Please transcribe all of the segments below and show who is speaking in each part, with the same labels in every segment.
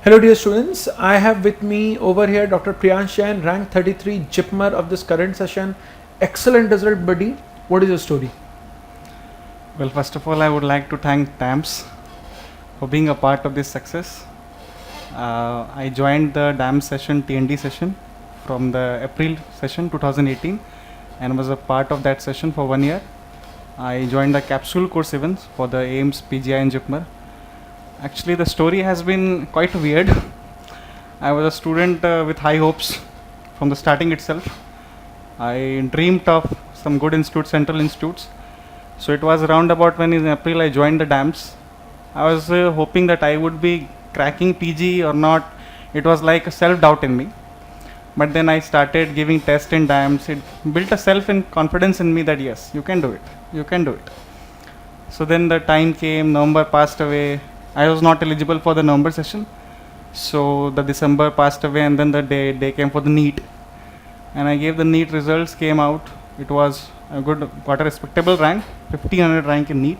Speaker 1: Hello dear students, I have with me over here Dr. Priyansh Jain, rank 33 JIPMER of this current session. Excellent result buddy. What is your story?
Speaker 2: Well, first of all, I would like to thank TAMS for being a part of this success. I joined the DAM session, TND session from the April session 2018 and was a part of that session for 1 year. I joined the capsule course events for the AIMS, PGI and JIPMER. Actually, the story has been quite weird. I was a student with high hopes from the starting itself. I dreamed of some good institutes, central institutes. So it was around about when in April I joined the DAMS. I was hoping that I would be cracking PG or not. It was like a self-doubt in me. But then I started giving tests in DAMS. It built a self-confidence in me that yes, you can do it. You can do it. So then the time came, November passed away. I was not eligible for the November session. So the December passed away and then the day came for the NEET. And I gave the NEET results, came out. It was a good, got a respectable rank, 1500 rank in NEET.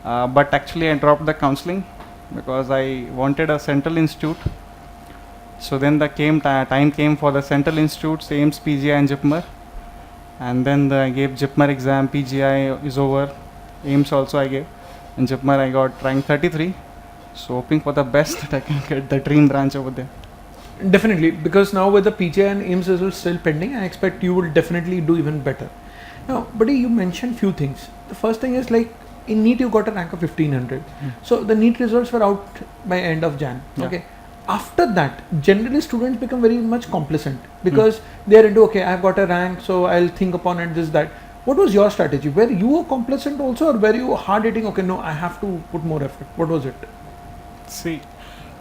Speaker 2: But actually I dropped the counseling because I wanted a central institute. So then the time came for the central institutes, AIMS, PGI and JIPMER. And then I gave JIPMER exam, PGI is over, AIMS also I gave. In JIPMER I got rank 33. So hoping for the best that I can get the dream branch over there.
Speaker 1: Definitely, because now with the PGI and AIMS results still pending, I expect you will definitely do even better. Now, buddy, you mentioned few things. The first thing is like in NEET you got a rank of 1500. So the NEET results were out by end of Jan.
Speaker 2: Yeah.
Speaker 1: Okay. After that, generally students become very much complacent because they are into okay, I've got a rank, so I'll think upon it, this, that. What was your strategy? Were you complacent also, or were you hard hitting? Okay, no, I have to put more effort. What was it?
Speaker 2: See,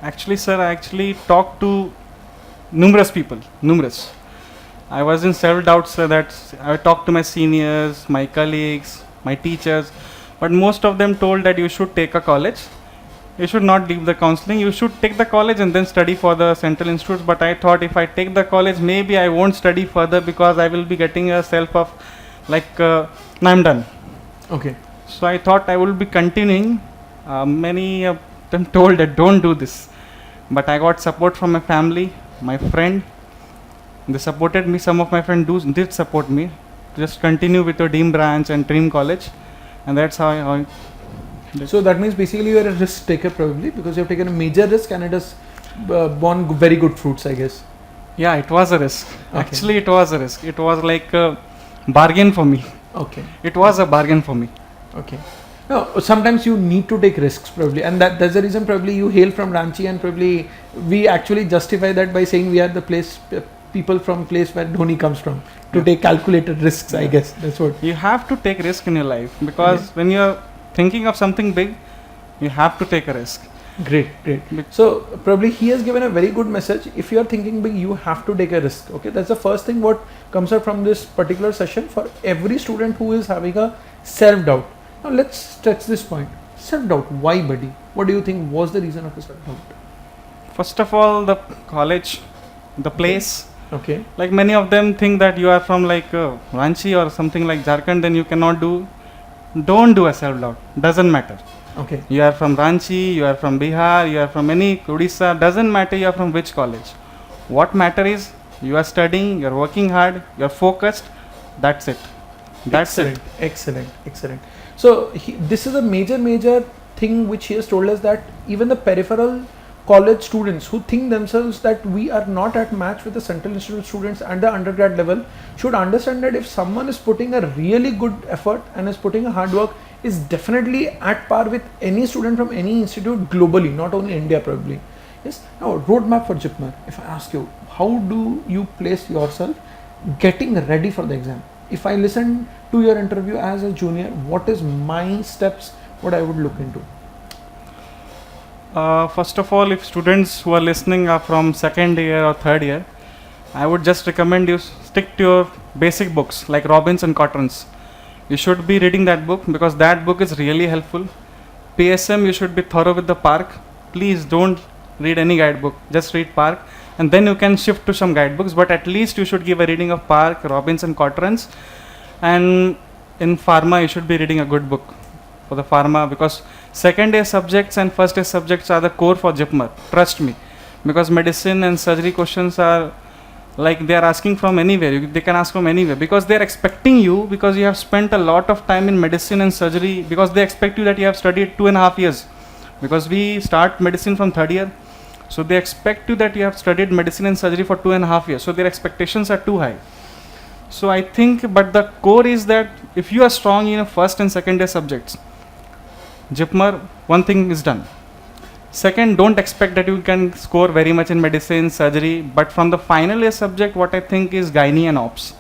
Speaker 2: actually, sir, I actually talked to numerous people, numerous. I was in self-doubt, sir, that I talked to my seniors, my colleagues, my teachers, but most of them told that you should take a college. You should not leave the counseling. You should take the college and then study for the central institutes. But I thought if I take the college, maybe I won't study further because I will be getting a self of like, now I'm done.
Speaker 1: Okay.
Speaker 2: So I thought I will be continuing. Many of them told that don't do this. But I got support from my family, my friend. They supported me. Some of my friends did support me. Just continue with your dream branch and dream college. And that's how I
Speaker 1: So that means basically you are a risk taker probably because you have taken a major risk and it has borne very good fruits, I guess.
Speaker 2: Yeah, it was a risk.
Speaker 1: Okay.
Speaker 2: Actually, it was a risk. It was like a bargain for me.
Speaker 1: Okay.
Speaker 2: It was a bargain for me.
Speaker 1: Okay. No, sometimes you need to take risks probably, and that's the reason probably you hail from Ranchi, and probably we actually justify that by saying we are the place, people from place where Dhoni comes from to take calculated risks. I guess that's what
Speaker 2: you have to take risk in your life because when you're thinking of something big, you have to take a risk.
Speaker 1: Great. So probably he has given a very good message. If you are thinking big, you have to take a risk. Okay, that's the first thing what comes out from this particular session for every student who is having a self-doubt. Now let's stretch this point. Self-doubt. Why, buddy? What do you think was the reason of the self-doubt?
Speaker 2: First of all, the college, the place.
Speaker 1: Okay.
Speaker 2: Like many of them think that you are from like Ranchi or something like Jharkhand, then you cannot do. Don't do a self-doubt. Doesn't matter.
Speaker 1: Okay.
Speaker 2: You are from Ranchi, you are from Bihar, you are from any Odisha. Doesn't matter you are from which college. What matter is you are studying, you are working hard, you are focused. That's it. That's it.
Speaker 1: Excellent. So this is a major thing which he has told us, that even the peripheral college students who think themselves that we are not at match with the central institute students at the undergrad level should understand that if someone is putting a really good effort and is putting a hard work, is definitely at par with any student from any institute globally, not only India probably. Yes. Now roadmap for JIPMER. If I ask you, how do you place yourself getting ready for the exam? If I listen to your interview as a junior, what is my steps, what I would look into?
Speaker 2: First of all, if students who are listening are from second year or third year, I would just recommend you stick to your basic books like Robbins and Cottrans. You should be reading that book because that book is really helpful. PSM, you should be thorough with the PARC. Please don't read any guidebook, just read PARC, and then you can shift to some guidebooks, but at least you should give a reading of PARC, Robbins and Cottrans. And in pharma, you should be reading a good book for the pharma because second year subjects and first year subjects are the core for JIPMER. Trust me. because medicine and surgery questions are like they are asking from anywhere. They can ask from anywhere because they are expecting you, because you have spent a lot of time in medicine and surgery, because they expect you that you have studied 2.5 years, because we start medicine from third year. So they expect you that you have studied medicine and surgery for 2.5 years. So their expectations are too high. So I think, but the core is that if you are strong in first and second year subjects, JIPMER, one thing is done. Second, don't expect that you can score very much in medicine, surgery, but from the final year subject, what I think is Gynae and Ops.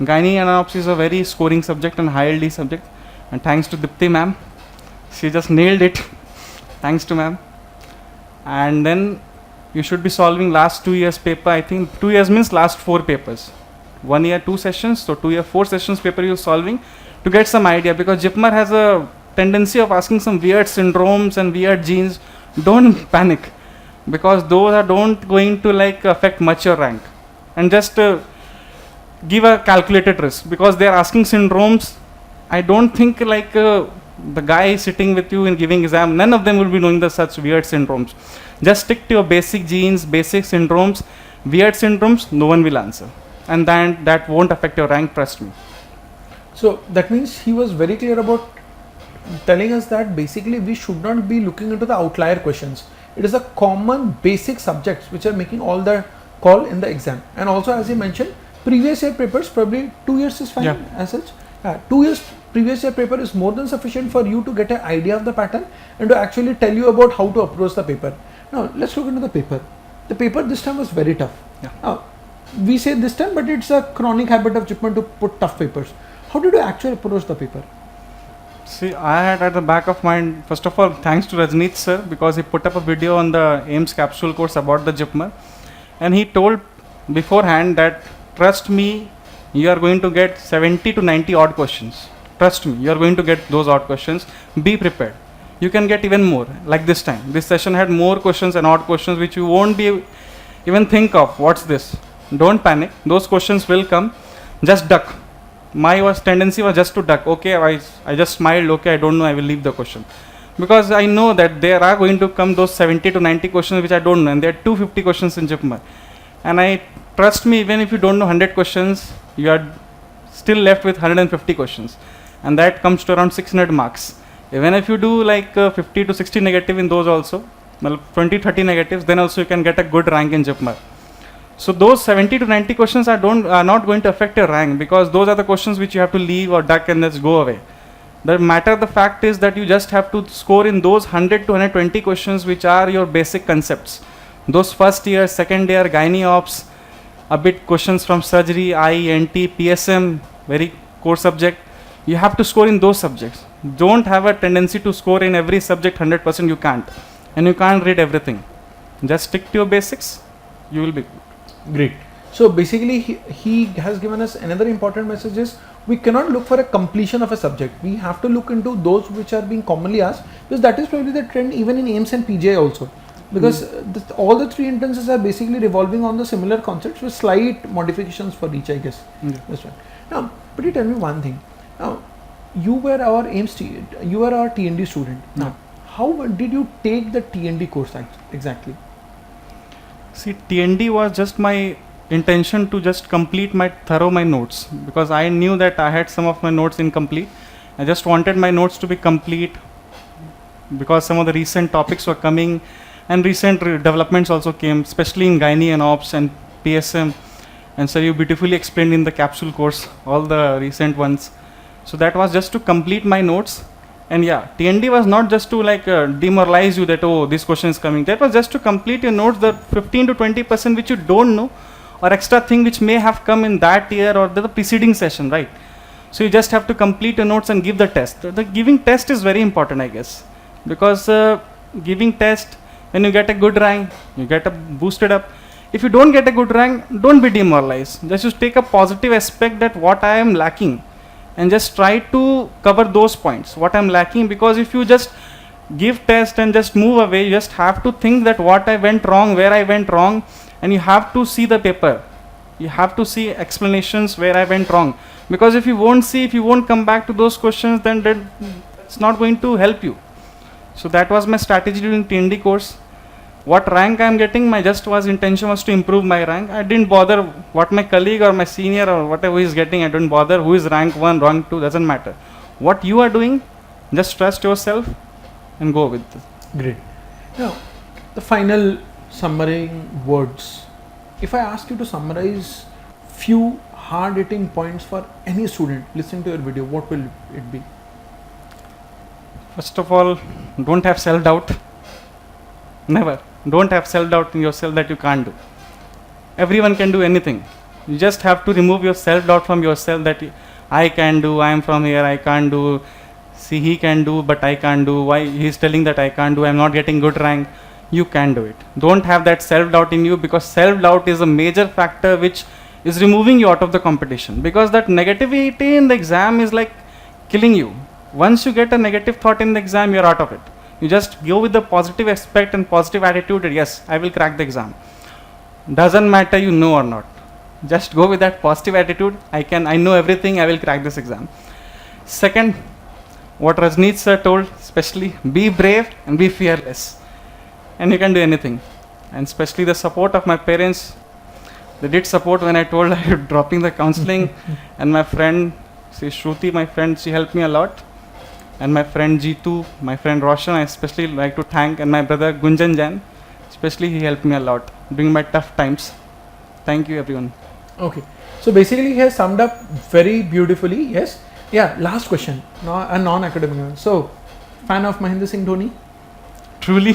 Speaker 2: Gynae and Ops is a very scoring subject and high LD subject. And thanks to Dipti ma'am, she just nailed it. Thanks to ma'am. And then you should be solving last 2 years paper. I think 2 years means last 4 papers. 1 year 2 sessions, so 2 year 4 sessions paper you're solving to get some idea, because JIPMER has a tendency of asking some weird syndromes and weird genes. Don't panic, because those are don't going to like affect much your rank, and just give a calculated risk, because they are asking syndromes. I don't think like the guy sitting with you and giving exam, none of them will be knowing the such weird syndromes. Just stick to your basic genes, basic syndromes. Weird syndromes, no one will answer, and then that won't affect your rank, trust me.
Speaker 1: So that means he was very clear about telling us that basically we should not be looking into the outlier questions. It is the common basic subjects which are making all the call in the exam. And also, as he mentioned, previous year papers, probably 2 years is fine.
Speaker 2: Yeah.
Speaker 1: As such. 2 years previous year paper is more than sufficient for you to get an idea of the pattern and to actually tell you about how to approach the paper. Now let's look into the paper. The paper this time was very tough.
Speaker 2: Yeah.
Speaker 1: Now, we say this time, but it's a chronic habit of JIPMER to put tough papers. How did you actually approach the paper?
Speaker 2: See, I had at the back of mind, first of all, thanks to Rajneet sir, because he put up a video on the AIMS capsule course about the JIPMER, and he told beforehand that trust me, you are going to get 70 to 90 odd questions. Trust me, you are going to get those odd questions. Be prepared. You can get even more, like this time. This session had more questions and odd questions which you won't be even think of. What's this? Don't panic. Those questions will come. Just duck. My tendency was just to duck. Okay, I just smiled. Okay, I don't know. I will leave the question, because I know that there are going to come those 70 to 90 questions which I don't know, and there are 250 questions in JIPMER. And I trust me, even if you don't know 100 questions, you are still left with 150 questions, and that comes to around 600 marks. Even if you do like 50 to 60 negative in those also, well, 20-30 negatives, then also you can get a good rank in JIPMER. So those 70 to 90 questions are not going to affect your rank, because those are the questions which you have to leave or duck and let's go away. The matter, the fact is that you just have to score in those 100 to 120 questions which are your basic concepts. Those first year, second year, Gynae Ops, a bit questions from surgery, I, NT, PSM, very core subject. You have to score in those subjects. Don't have a tendency to score in every subject 100%, you can't. And you can't read everything. Just stick to your basics, you will be good.
Speaker 1: Great. So basically he has given us another important message is we cannot look for a completion of a subject. We have to look into those which are being commonly asked, because that is probably the trend even in AIMS and PGI also. Because all the 3 entrances are basically revolving on the similar concepts with slight modifications for each, I guess. That's right. Now, but you tell me one thing. Now, you were our you were our TND student. Now, how did you take the TND course exactly?
Speaker 2: See, TND was just my intention to just complete my notes, because I knew that I had some of my notes incomplete. I just wanted my notes to be complete, because some of the recent topics were coming and recent developments also came, especially in Gynae and Ops and PSM. And so you beautifully explained in the capsule course all the recent ones. So that was just to complete my notes. And yeah, TND was not just to like demoralize you that, oh, this question is coming. That was just to complete your notes, the 15 to 20% which you don't know, or extra thing which may have come in that year or the preceding session, right? So you just have to complete your notes and give the test. The giving test is very important, I guess, because giving test, when you get a good rank, you get a boosted up. If you don't get a good rank, don't be demoralized. Just take a positive aspect that what I am lacking, and just try to cover those points what I'm lacking. Because if you just give test and just move away, you just have to think that what I went wrong, where I went wrong, and you have to see the paper. You have to see explanations where I went wrong. Because if you won't see, if you won't come back to those questions, then it's not going to help you. So that was my strategy during TND course. what rank I am getting, my just was intention was to improve my rank. I didn't bother what my colleague or my senior or whatever is getting. I don't bother who is rank 1, rank 2, doesn't matter. What you are doing, just trust yourself and go with it.
Speaker 1: Great. Now, the final summarizing words. If I ask you to summarize few hard-hitting points for any student listening to your video, what will it be?
Speaker 2: First of all, don't have self-doubt. Never. Don't have self-doubt in yourself that you can't do. Everyone can do anything. You just have to remove your self-doubt from yourself that I can do, I am from here, I can't do. See, he can do, but I can't do. Why he's telling that I can't do, I'm not getting good rank. You can do it. Don't have that self-doubt in you, because self-doubt is a major factor which is removing you out of the competition, because that negativity in the exam is like killing you. Once you get a negative thought in the exam, you're out of it. You just go with the positive aspect and positive attitude that yes, I will crack the exam. Doesn't matter you know or not. Just go with that positive attitude. I know everything, I will crack this exam. Second, what Rajneet sir told, especially be brave and be fearless. And you can do anything. And especially the support of my parents. They did support when I told I was dropping the counseling. And my friend, Shruti, my friend, she helped me a lot. And my friend Jitu, my friend Roshan, I especially like to thank. And my brother Gunjan Jain, especially he helped me a lot during my tough times. Thank you everyone.
Speaker 1: Okay. So basically he has summed up very beautifully. Yes. Yeah. Last question. A non-academic one. So, fan of Mahendra Singh Dhoni?
Speaker 2: Truly.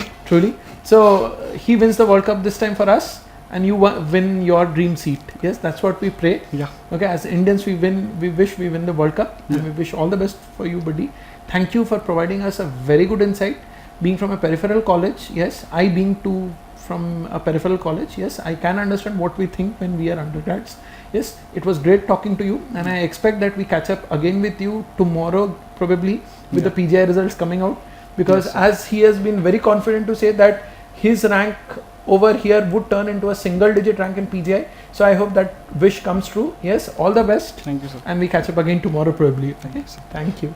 Speaker 1: So he wins the World Cup this time for us, and you win your dream seat. Yes, that's what we pray.
Speaker 2: Yeah.
Speaker 1: Okay, as Indians, we wish we win the World Cup, and we wish all the best for you, buddy. Thank you for providing us a very good insight. Being from a peripheral college, yes, I being too from a peripheral college, yes, I can understand what we think when we are undergrads. Yes, it was great talking to you, and I expect that we catch up again with you tomorrow, probably with the PGI results coming out. Because as he has been very confident to say that his rank over here would turn into a single digit rank in PGI. So I hope that wish comes true. Yes, all the best.
Speaker 2: Thank you, sir.
Speaker 1: And we catch up again tomorrow probably.
Speaker 2: Thank you, sir.
Speaker 1: Thank you.